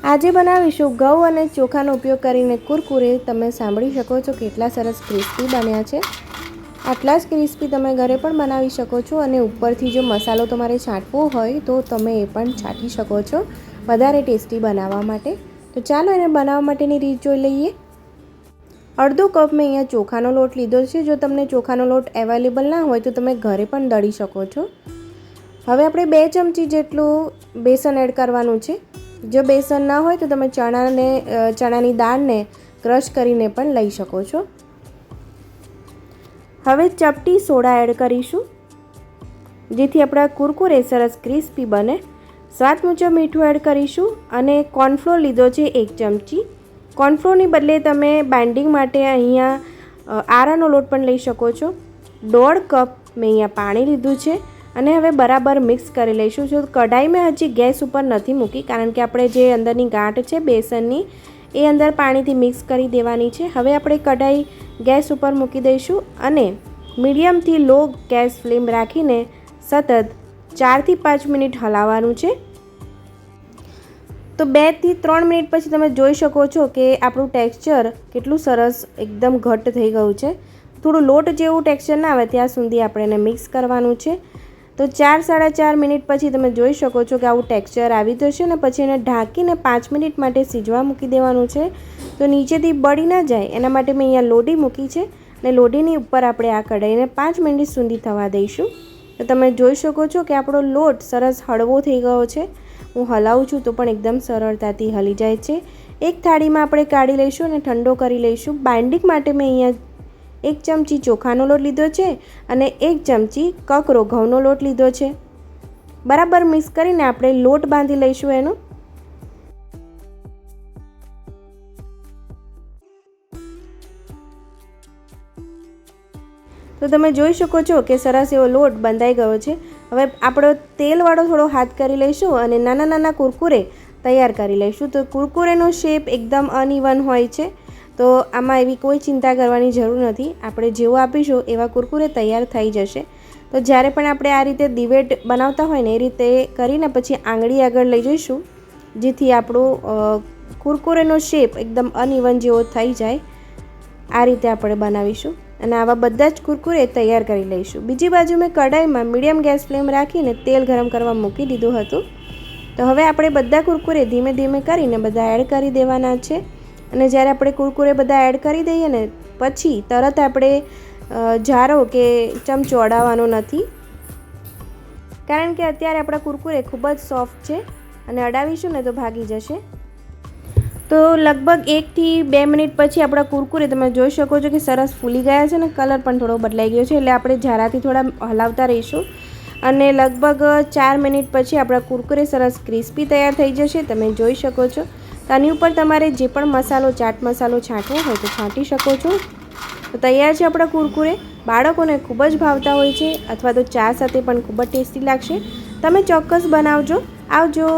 આજે બનાવીશું ઘઉં અને ચોખાનો ઉપયોગ કરીને કુરકુરે। તમે સાંભળી શકો છો કેટલા સરસ ક્રિસ્પી બન્યા છે। આટલા જ ક્રિસ્પી તમે ઘરે પણ બનાવી શકો છો અને ઉપરથી જો મસાલો તમારે છાંટવો હોય તો તમે એ પણ છાંટી શકો છો વધારે ટેસ્ટી બનાવવા માટે। તો ચાલો એને બનાવવા માટેની રીત જોઈ લઈએ। અડધો કપ મેં અહીંયા ચોખાનો લોટ લીધો છે। જો તમને ચોખાનો લોટ અવેલેબલ ના હોય તો તમે ઘરે પણ દળી શકો છો। હવે આપણે 2 ચમચી જેટલું બેસન એડ કરવાનું છે। જો બેસન ના હોય તો તમે ચણાની દાળને ક્રશ કરીને પણ લઈ શકો છો। હવે ચપટી સોડા એડ કરીશું જેથી આપણા કુરકુરે સરસ ક્રિસ્પી બને। સ્વાદ મુજબ મીઠું એડ કરીશું અને કોર્નફ્લોર લીધો છે 1 ચમચી। કોર્નફ્લોરની બદલે તમે બાઇન્ડિંગ માટે અહીંયા આરાનો લોટ પણ લઈ શકો છો। 1.5 કપ મેં અહીંયા પાણી લીધું છે અને હવે બરાબર મિક્સ કરી લઈશું। જો કઢાઈ મેં હજી ગેસ ઉપર નથી મૂકી કારણ કે આપણે જે અંદરની ગાંઠ છે બેસનની એ અંદર પાણીથી મિક્સ કરી દેવાની છે। હવે આપણે કઢાઈ ગેસ ઉપર મૂકી દઈશું અને મીડિયમથી લો ગેસ ફ્લેમ રાખીને સતત 4 થી 5 મિનિટ હલાવવાનું છે। તો 2 થી 3 મિનિટ પછી તમે જોઈ શકો છો કે આપણું ટેક્સચર કેટલું સરસ એકદમ ઘટ્ટ થઈ ગયું છે। થોડું લોટ જેવું ટેક્સચર ના આવે ત્યાં સુધી આપણે એને મિક્સ કરવાનું છે। તો 4-4.5 મિનિટ પછી તમે જોઈ શકો છો કે આવું ટેક્સચર આવી જશે ને પછી એને ઢાંકીને 5 મિનિટ માટે સીજવા મૂકી દેવાનું છે। તો નીચેથી બળી ના જાય એના માટે મેં અહીંયા લોઢી મૂકી છે અને લોઢીની ઉપર આપણે આ કઢાઈને 5 મિનિટ સુધી થવા દઈશું। તો તમે જોઈ શકો છો કે આપણો લોટ સરસ હળવો થઈ ગયો છે। હું હલાવું છું તો પણ એકદમ સરળતાથી હલી જાય છે। એક થાળીમાં આપણે કાઢી લઈશું અને ઠંડો કરી લઈશું। બાઇન્ડિંગ માટે મેં અહીંયા 1 ચમચી ચોખાનો લોટ લીધો છે અને 1 ચમચી કકરો ઘઉંનો લોટ લીધો છે। બરાબર મિક્સ કરીને આપણે લોટ બાંધી લઈશું એનો। તો તમે જોઈ શકો છો કે સરસ એવો લોટ બંધાઈ ગયો છે। હવે આપણો તેલવાળો થોડો હાથ કરી લઈશું અને નાના નાના કુરકુરે તૈયાર કરી લઈશું। તો કુરકુરેનો શેપ એકદમ અનઇવન હોય છે તો આમાં એવી કોઈ ચિંતા કરવાની જરૂર નથી। આપણે જેવું આપીશું એવા કુરકુરે તૈયાર થઈ જશે। તો જ્યારે પણ આપણે આ રીતે દિવેટ બનાવતા હોય ને એ રીતે કરીને પછી આંગળી આગળ લઈ જઈશું જેથી આપણું કુરકુરેનો શેપ એકદમ અનઇવન જેવો થઈ જાય। આ રીતે આપણે બનાવીશું અને આવા બધા જ કુરકુરે તૈયાર કરી લઈશું। બીજી બાજુ મેં કઢાઈમાં મીડિયમ ગેસ ફ્લેમ રાખીને તેલ ગરમ કરવા મૂકી દીધું હતું। તો હવે આપણે બધા કુરકુરે ધીમે ધીમે કરીને બધા એડ કરી દેવાના છે અને જ્યારે આપણે કુરકુરે બધા એડ કરી દઈએ ને પછી તરત આપણે જારો કે ચમચો અડાવવાનો નથી કારણ કે અત્યારે આપણા કુરકુરે ખૂબ જ સોફ્ટ છે અને અડાવીશું ને તો ભાગી જશે। તો લગભગ 1 થી 2 મિનિટ પછી આપણા કુરકુરે તમે જોઈ શકો છો કે સરસ ફૂલી ગયા છે ને કલર પણ થોડો બદલાઈ ગયો છે એટલે આપણે ઝારાથી થોડા હલાવતા રહીશું અને લગભગ 4 મિનિટ પછી આપણા કુરકુરે સરસ ક્રિસ્પી તૈયાર થઈ જશે। તમે જોઈ શકો છો તો આની ઉપર તમારે જે પણ મસાલો ચાટ મસાલો છાંટવો હોય તો છાંટી શકો છો। તો તૈયાર છે આપણા કુરકુરે। બાળકોને ખૂબ જ ભાવતા હોય છે અથવા તો ચા સાથે પણ ખૂબ જ ટેસ્ટી લાગશે। તમે ચોક્કસ બનાવજો। આવજો।